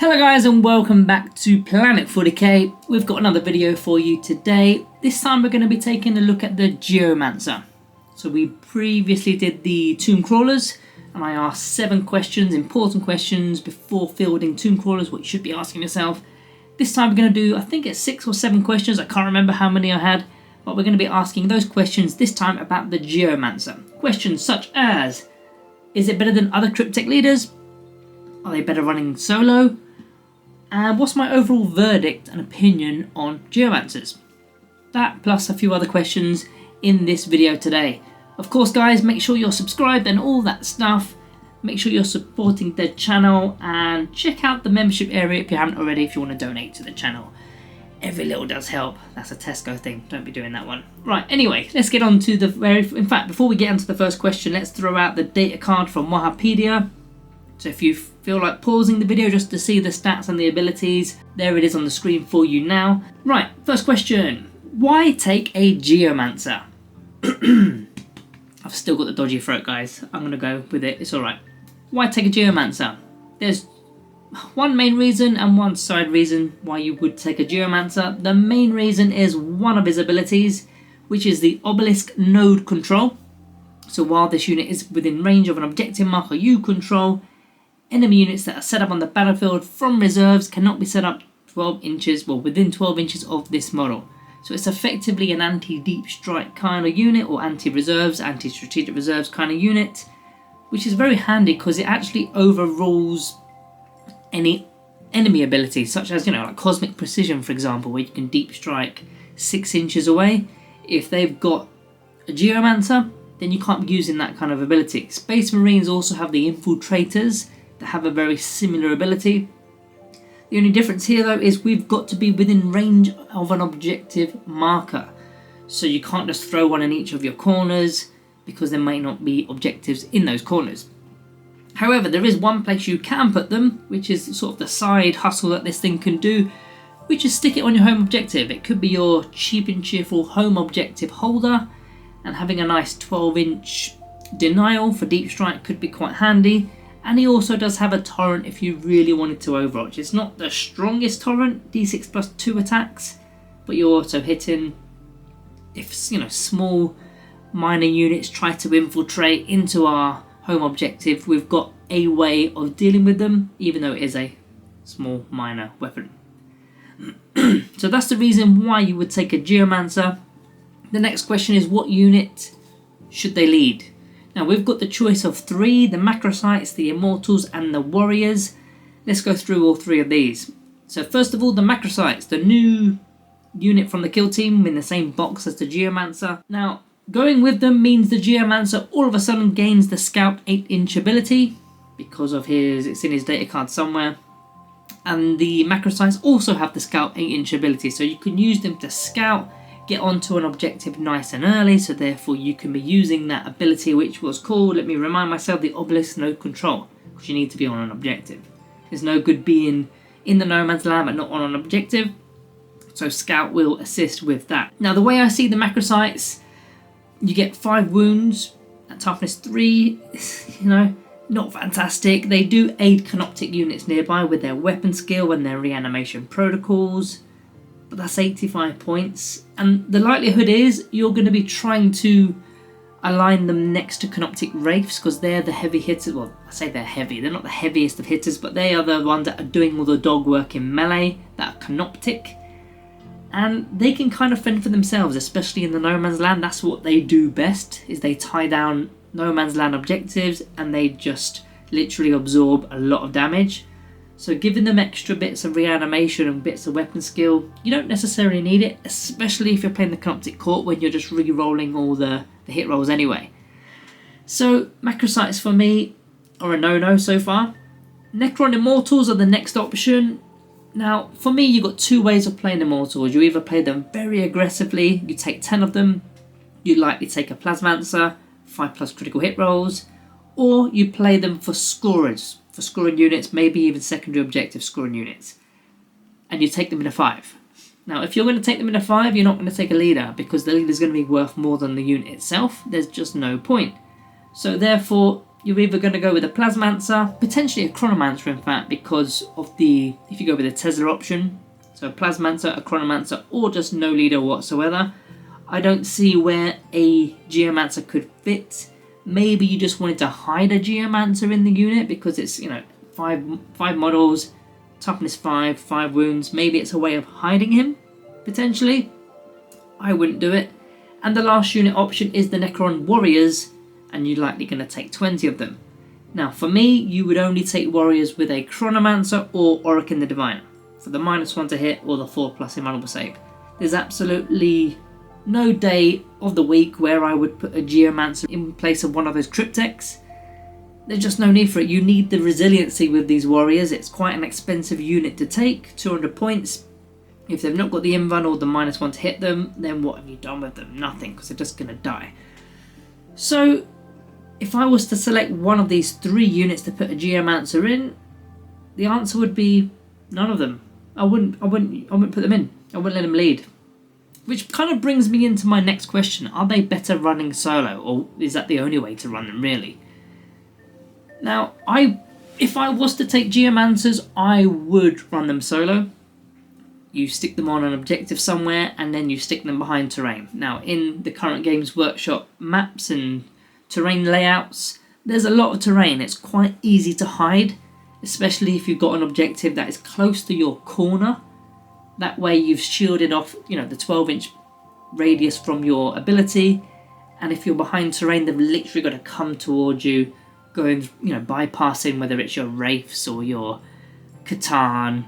Hello guys and welcome back to Planet 40k. We've got another video for you today. This time we're going to be taking a look at the Geomancer. So we previously did the tomb crawlers and I asked 7 questions, important questions before fielding tomb crawlers, what you should be asking yourself. This time we're going to do, I think it's 6 or 7 questions, I can't remember how many I had, but we're going to be asking those questions this time about the Geomancer. Questions such as, is it better than other cryptic leaders? Are they better running solo? And what's my overall verdict and opinion on Geomancers? That plus a few other questions in this video today. Of course guys, make sure you're subscribed and all that stuff. Make sure you're supporting the channel and check out the membership area if you haven't already, if you want to donate to the channel. Every little does help. That's a Tesco thing, don't be doing that one. Right, anyway, let's get on to in fact, before we get into the first question, let's throw out the data card from Wikipedia. So if you feel like pausing the video just to see the stats and the abilities, there it is on the screen for you now. Right, first question. Why take a Geomancer? I've still got the dodgy throat, guys. I'm going to go with it. It's alright. Why take a Geomancer? There's one main reason and one side reason why you would take a Geomancer. The main reason is one of his abilities, which is the obelisk node control. So while this unit is within range of an objective marker you control, enemy units that are set up on the battlefield from reserves cannot be set up 12 inches, well, within 12 inches of this model. So it's effectively an anti-deep strike kind of unit, or anti-reserves, anti-strategic reserves kind of unit, which is very handy because it actually overrules any enemy abilities, such as, like cosmic precision, for example, where you can deep strike 6 inches away. If they've got a Geomancer, then you can't be using that kind of ability. Space Marines also have the infiltrators that have a very similar ability. The only difference here though is we've got to be within range of an objective marker. So you can't just throw one in each of your corners because there may not be objectives in those corners. However, there is one place you can put them, which is sort of the side hustle that this thing can do, which is stick it on your home objective. It could be your cheap and cheerful home objective holder, and having a nice 12-inch denial for deep strike could be quite handy. And he also does have a torrent if you really wanted to overwatch. It's not the strongest torrent, d6 plus 2 attacks, but you're also hitting if small minor units try to infiltrate into our home objective. We've got a way of dealing with them, even though it is a small minor weapon. So that's the reason why you would take a Geomancer. The next question is, what unit should they lead? Now we've got the choice of 3, the Macrosites, the Immortals and the Warriors. Let's go through all 3 of these. So first of all, the Macrosites, the new unit from the kill team in the same box as the Geomancer. Now going with them means the Geomancer all of a sudden gains the Scout 8-inch ability because of it's in his data card somewhere. And the Macrosites also have the Scout 8-inch ability, so you can use them to scout, get onto an objective nice and early, so therefore you can be using that ability, which was called, let me remind myself, the obelisk node control, because you need to be on an objective. There's no good being in the no man's land but not on an objective, so scout will assist with that. Now the way I see the Macrosites, you get 5 wounds at toughness 3, not fantastic. They do aid canoptic units nearby with their weapon skill and their reanimation protocols, but that's 85 points, and the likelihood is you're going to be trying to align them next to canoptic wraiths because they're the heavy hitters. Well, I say they're heavy, they're not the heaviest of hitters, but they are the ones that are doing all the dog work in melee, that are canoptic, and they can kind of fend for themselves, especially in the no man's land. That's what they do best, is they tie down no man's land objectives and they just literally absorb a lot of damage. So giving them extra bits of reanimation and bits of weapon skill, you don't necessarily need it, especially if you're playing the Canoptic Court when you're just re-rolling all the hit rolls anyway. So Macrosites for me are a no-no so far. Necron Immortals are the next option. Now for me, you've got 2 ways of playing Immortals. You either play them very aggressively, you take 10 of them, you likely take a Plasmancer, 5+ critical hit rolls, or you play them for scorers. For scoring units, maybe even secondary objective scoring units, and you take them in a 5. Now if you're going to take them in a 5, you're not going to take a leader because the leader is going to be worth more than the unit itself. There's just no point. So therefore you're either going to go with a Plasmancer, potentially a Chronomancer in fact, because of if you go with the Tesla option, so a Plasmancer, a Chronomancer, or just no leader whatsoever. I don't see where a Geomancer could fit. Maybe you just wanted to hide a Geomancer in the unit because it's, you know, five models, toughness 5, 5 wounds. Maybe it's a way of hiding him, potentially. I wouldn't do it. And the last unit option is the Necron Warriors, and you're likely going to take 20 of them. Now, for me, you would only take Warriors with a Chronomancer or Orokin the Diviner for the -1 to hit or the 4+ invulnerable save. There's absolutely no day of the week where I would put a Geomancer in place of one of those Cryptex. There's just no need for it. You need the resiliency with these Warriors. It's quite an expensive unit to take, 200 points. If they've not got the invuln or the -1 to hit them, then what have you done with them? Nothing, because they're just going to die. So, if I was to select one of these 3 units to put a Geomancer in, the answer would be none of them. I wouldn't put them in. I wouldn't let them lead. Which kind of brings me into my next question. Are they better running solo, or is that the only way to run them, really? Now, if I was to take Geomancers, I would run them solo. You stick them on an objective somewhere, and then you stick them behind terrain. Now, in the current Games Workshop maps and terrain layouts, there's a lot of terrain. It's quite easy to hide, especially if you've got an objective that is close to your corner. That way you've shielded off, you know, the 12-inch radius from your ability, and if you're behind terrain, they've literally got to come towards you, going, you know, bypassing whether it's your Wraiths or your Catan,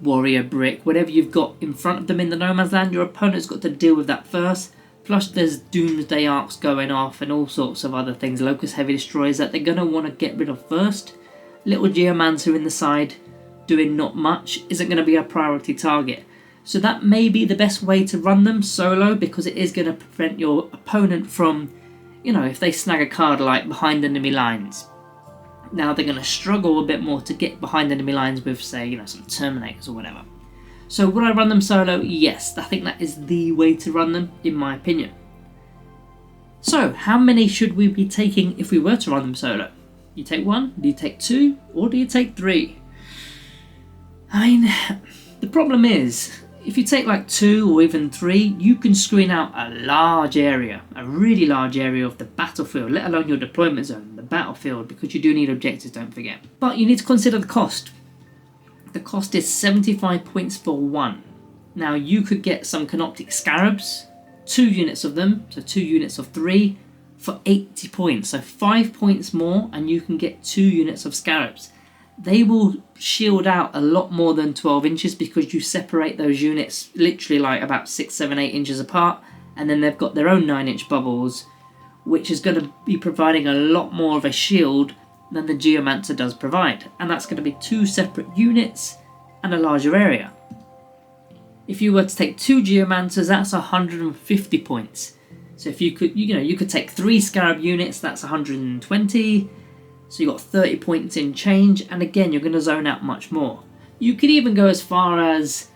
Warrior Brick, whatever you've got in front of them in the No Man's Land. Your opponent's got to deal with that first. Plus there's Doomsday Arcs going off and all sorts of other things, Locust Heavy Destroyers that they're going to want to get rid of first. Little Geomancer in the side doing not much isn't going to be a priority target. So that may be the best way to run them solo, because it is going to prevent your opponent from, you know, if they snag a card like behind enemy lines. Now they're going to struggle a bit more to get behind enemy lines with, say, you know, some Terminators or whatever. So would I run them solo? Yes, I think that is the way to run them, in my opinion. So, how many should we be taking if we were to run them solo? Do you take 1? Do you take 2? Or do you take 3? I mean, the problem is, if you take like 2 or even 3, you can screen out a large area, a really large area of the battlefield, let alone your deployment zone, the battlefield, because you do need objectives, don't forget. But you need to consider the cost. The cost is 75 points for 1. Now you could get some Canoptic Scarabs, 2 units of them, so 2 units of 3, for 80 points. So 5 points more and you can get 2 units of Scarabs. They will shield out a lot more than 12 inches because you separate those units literally like about 6, 7, 8 inches apart, and then they've got their own 9-inch bubbles, which is going to be providing a lot more of a shield than the Geomancer does provide, and that's going to be 2 separate units and a larger area. If you were to take 2 Geomancers, that's 150 points. So if you could take 3 Scarab units, that's 120. So you got 30 points in change, and again you're going to zone out much more. You could even go as far as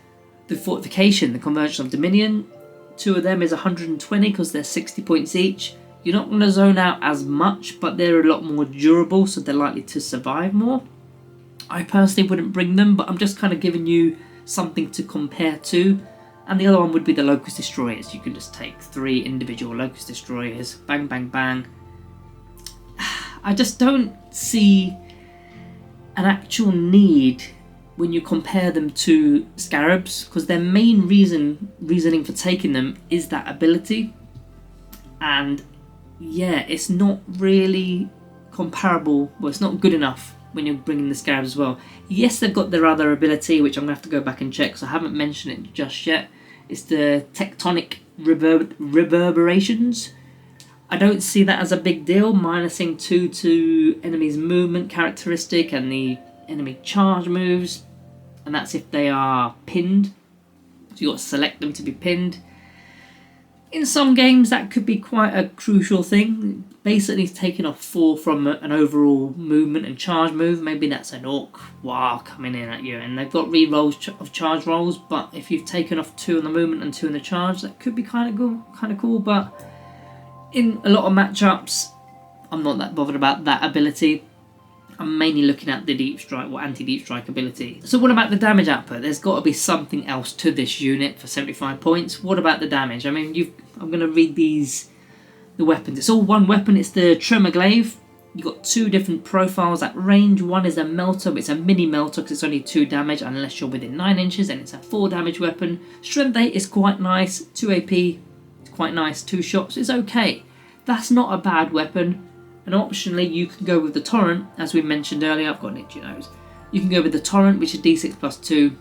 the Fortification, the Conversion of Dominion. 2 of them is 120 because they're 60 points each. You're not going to zone out as much, but they're a lot more durable, so they're likely to survive more. I personally wouldn't bring them, but I'm just kind of giving you something to compare to. And the other one would be the Locust Destroyers. You can just take 3 individual Locust Destroyers, bang, bang, bang. I just don't see an actual need when you compare them to Scarabs, because their main reasoning for taking them is that ability. And yeah, it's not really comparable. Well, it's not good enough when you're bringing the Scarabs as well. Yes, they've got their other ability, which I'm going to have to go back and check, so I haven't mentioned it just yet. It's the Tectonic reverberations. I don't see that as a big deal, minusing 2 to enemy's movement characteristic and the enemy charge moves, and that's if they are pinned. So you've got to select them to be pinned. In some games that could be quite a crucial thing, basically taking off 4 from an overall movement and charge move. Maybe that's an Orc War coming in at you and they've got re-rolls of charge rolls, but if you've taken off 2 on the movement and 2 on the charge, that cool. But in a lot of matchups, I'm not that bothered about that ability. I'm mainly looking at the deep strike or anti-deep strike ability. So what about the damage output? There's got to be something else to this unit for 75 points. What about the damage? I mean, I'm going to read the weapons. It's all one weapon. It's the Tremor Glaive. You've got 2 different profiles at range. One is a melter, but it's a mini melter because it's only 2 damage unless you're within 9 inches, and it's a 4 damage weapon. Strength 8 is quite nice. 2 AP, it's quite nice. 2 shots is okay. That's not a bad weapon. And optionally, you can go with the Torrent, as we mentioned earlier. I've got an itchy nose. You can go with the Torrent, which is D6 plus 2,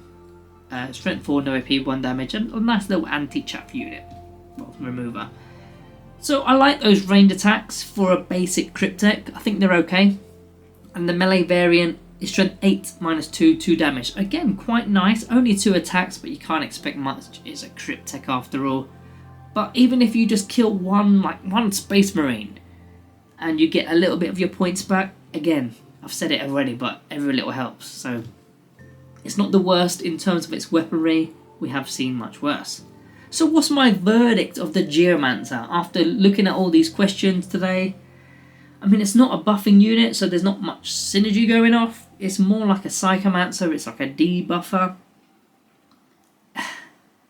strength 4, no AP, 1 damage, and a nice little anti-chaff unit, well, remover. So I like those ranged attacks for a basic Cryptek. I think they're okay. And the melee variant is strength 8 minus 2, 2 damage. Again, quite nice. Only 2 attacks, but you can't expect much. It's a Cryptek after all. But even if you just kill one Space Marine, and you get a little bit of your points back, again, I've said it already, but every little helps. So it's not the worst in terms of its weaponry. We have seen much worse. So what's my verdict of the Geomancer after looking at all these questions today? I mean, it's not a buffing unit, so there's not much synergy going off. It's more like a Psychomancer. It's like a debuffer.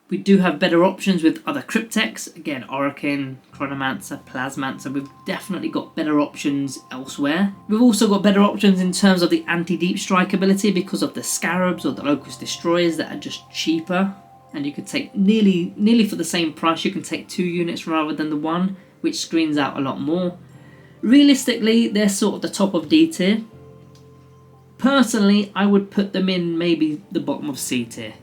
We do have better options with other Crypteks. Again, Orokin, Chronomancer, Plasmancer. We've definitely got better options elsewhere. We've also got better options in terms of the anti-deep strike ability because of the Scarabs or the Locust Destroyers that are just cheaper. And you could take nearly for the same price, you can take 2 units rather than the 1, which screens out a lot more. Realistically, they're sort of the top of D tier. Personally, I would put them in maybe the bottom of C tier.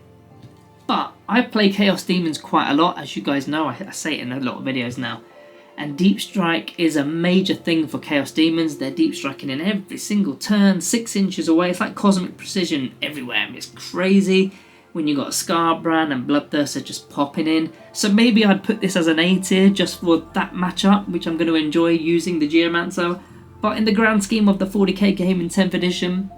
But I play Chaos Demons quite a lot, as you guys know. I say it in a lot of videos now. And Deep Strike is a major thing for Chaos Demons. They're deep striking in every single turn, 6 inches away. It's like cosmic precision everywhere. It's crazy when you got Scarbrand and Bloodthirster just popping in. So maybe I'd put this as an A tier just for that matchup, which I'm going to enjoy using the Geomancer. But in the grand scheme of the 40k game in 10th edition,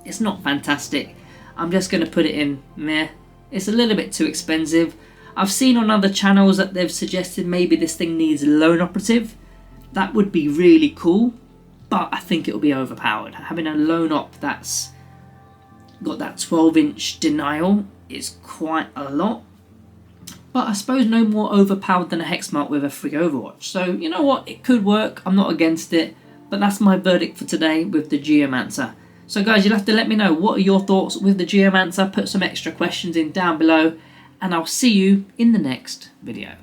it's not fantastic. I'm just going to put it in meh. It's a little bit too expensive. I've seen on other channels that they've suggested maybe this thing needs Lone Operative. That would be really cool, but I think it'll be overpowered. Having a Lone Op that's got that 12-inch denial is quite a lot. But I suppose no more overpowered than a Hexmark with a free Overwatch. So you know what, it could work. I'm not against it. But that's my verdict for today with the Geomancer. So guys, you'll have to let me know what are your thoughts with the Geomancer. Put some extra questions in down below, and I'll see you in the next video.